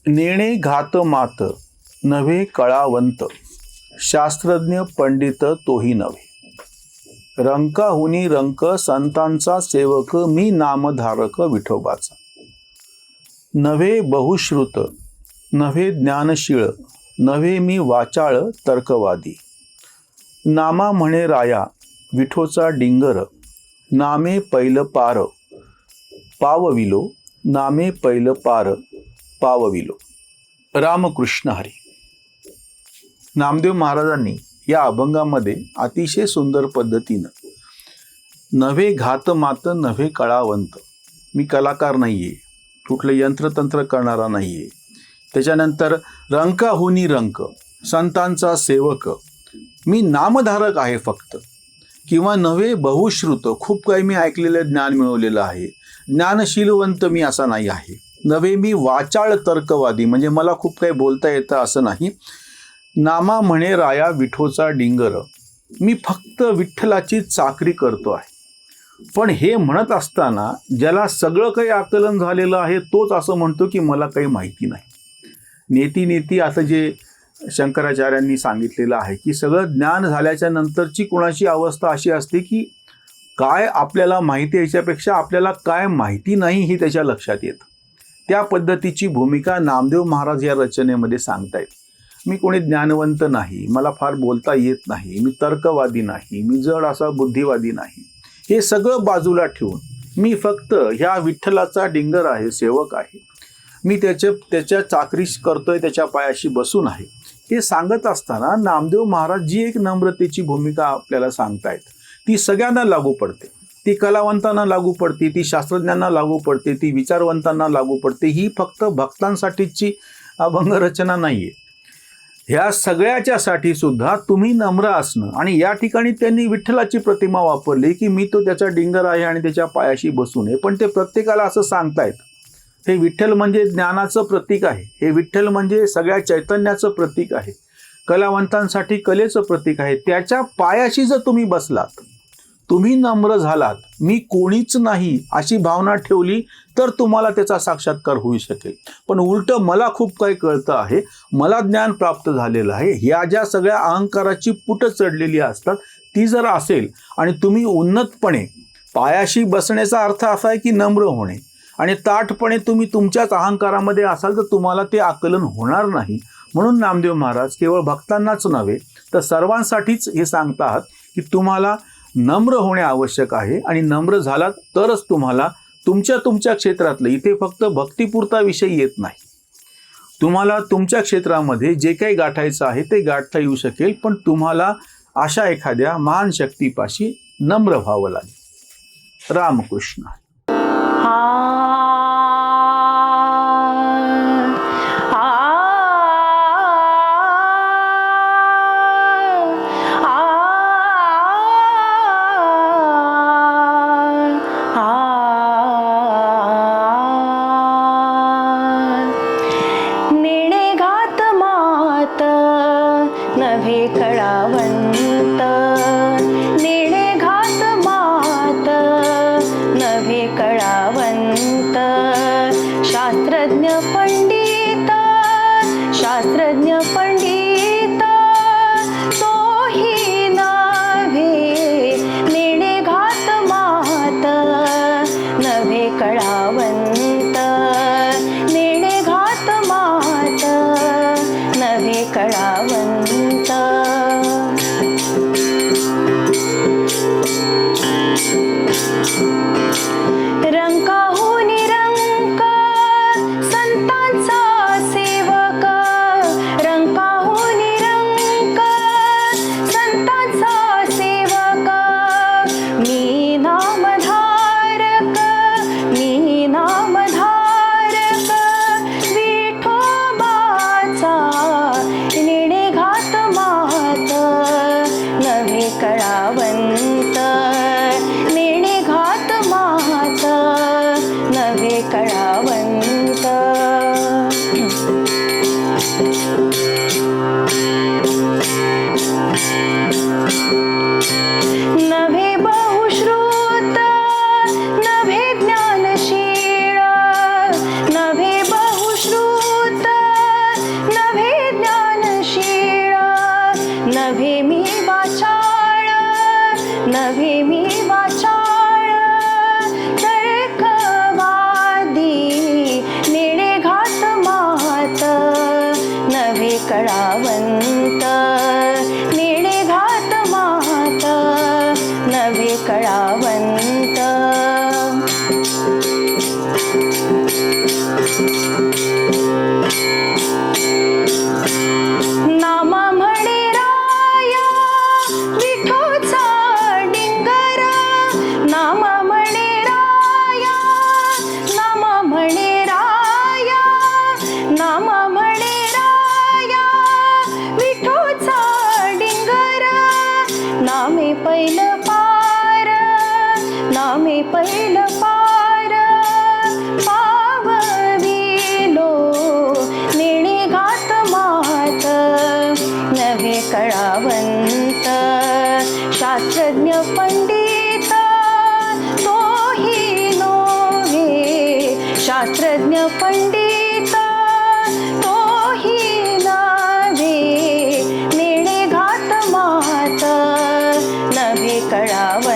नेणे घात मात नव्हे कळावंत, शास्त्रज्ञ पंडित तोही नव्हे. रंकाहुनी रंक संतांचा सेवक, मी नामधारक विठोबाचा. नव्हे बहुश्रुत नव्हे ज्ञानशीळ, नव्हे मी वाचाळ तर्कवादी. नामा म्हणे राया विठोचा डिंगर, नामे पैल पार पावविलो, नामे पैल पार पावविलो. रामकृष्ण हरी. नामदेव महाराजांनी या अभंगामध्ये अतिशय सुंदर पद्धतीनं नव्हे घात मात नव्हे कळावंत, मी कलाकार नाहीये, कुठलं यंत्रतंत्र करणारा नाहीये. त्याच्यानंतर रंकाहुनी रंक संतांचा सेवक, मी नामधारक आहे फक्त. किंवा नव्हे बहुश्रुत, खूप काही मी ऐकलेलं ज्ञान मिळवलेलं आहे, ज्ञानशीलवंत मी असा नाही आहे. नव्हे मी वाचाळ तर्कवादी, म्हणजे मला खूप काही बोलता येतं असं नाही. नामा म्हणे राया विठोचा डिंगर, मी फक्त विठ्ठलाची चाकरी करतो आहे. पण हे म्हणत असताना ज्याला सगळं काही आकलन झालेलं आहे तोच असं म्हणतो की मला काही माहिती नाही. नेती नेती असं जे शंकराचार्यांनी सांगितलेलं आहे की सगळं ज्ञान झाल्याच्या नंतरची कोणाची अवस्था अशी असते की काय आपल्याला माहिती याच्यापेक्षा आपल्याला काय माहिती नाही हे त्याच्या लक्षात येतं. त्या पद्धतीची भूमिका नामदेव महाराज या रचनेमध्ये सांगतायत. मी कोणी ज्ञानवंत नाही, मला फार बोलता येत नाही, मी तर्कवादी नाही, मी जड असा बुद्धिवादी नाही, हे सगळं बाजूला ठेवून मी फक्त ह्या विठ्ठलाचा डिंगर आहे, सेवक आहे. मी त्याच्या चाकरी करतोय, त्याच्या पायाशी बसून आहे. हे सांगत असताना नामदेव महाराज जी एक नम्रतेची भूमिका आपल्याला सांगतायत ती सगळ्यांना लागू पडते. ती कलावंतांना लागू पडते, ती शास्त्रज्ञांना लागू पडते, ती विचारवंतांना लागू पडते. ही फक्त भक्तांसाठीची अभंग रचना नाहीये. ह्या सगळ्याच्यासाठी सुद्धा तुम्ही नम्र असणं. आणि या ठिकाणी त्यांनी विठ्ठलाची प्रतिमा वापरली की मी तो त्याचा डिंगर आहे आणि त्याच्या पायाशी बसू नये. पण ते प्रत्येकाला असं सांगतायत हे विठ्ठल म्हणजे ज्ञानाचं प्रतीक आहे, हे विठ्ठल म्हणजे सगळ्या चैतन्याचं प्रतीक आहे, कलावंतांसाठी कलेचं प्रतीक आहे. त्याच्या पायाशी जर तुम्ही बसलात, तुम्ही नम्र झालात, मी कोणीच नाही अशी भावना ठेवली तर तुम्हाला त्याचा साक्षात्कार होऊ शकेल. पण उलटं मला खूप काही कळतं आहे, मला ज्ञान प्राप्त झालेलं आहे, ह्या ज्या सगळ्या अहंकाराची पुटं चढलेली असतात ती जर असेल आणि तुम्ही उन्नतपणे पायाशी बसण्याचा अर्थ असा आहे की नम्र होणे, आणि ताठपणे तुम्ही तुमच्याच अहंकारामध्ये असाल तर तुम्हाला ते आकलन होणार नाही. म्हणून नामदेव महाराज केवळ भक्तांनाच नव्हे तर सर्वांसाठीच हे सांगतात की तुम्हाला नम्र होणे आवश्यक आहे. आणि नम्र झालात तरच तुम्हाला तुमच्या क्षेत्रातलं, इथे फक्त भक्तिपुरता विषय येत नाही, तुम्हाला तुमच्या क्षेत्रामध्ये जे काही गाठायचं आहे ते गाठता येऊ शकेल. पण तुम्हाला अशा एखाद्या महान शक्तीपाशी नम्र व्हावं लागेल. रामकृष्ण. नेणे घात मात नव्हे कळावंत, नेणे घात मात नव्हे कळावंत, शास्त्रज्ञ पंडित शास्त्रज्ञ पंडित तोही नव्हे. नेणे घात मात नव्हे कळावंत, नेणे घात मात नव्हे कळावंत. रंकाहुनी रंक संतांचा सेवक, रंकाहुनी रंक संतांचा सेवक, मी नामधारक, मी नामधारक विठोबाचा. नेणे घात मात नव्हे कळावंत, नेणे घात मात कळावंत. नामा म्हणे राया विठोचा डिंगर, नामा म्हणे राया, नामा म्हणे राया, नामा म्हणे राया विठोचा डिंगर. नामे पैल पार, नामे पैल पार, पावविलो नेणे घात मात. नव्हे कळावंत शास्त्रज्ञ पंडित तोही नोहे, शास्त्रज्ञ पंडित तोही नव्हे नेणे घात मात. नव्हे कळावंत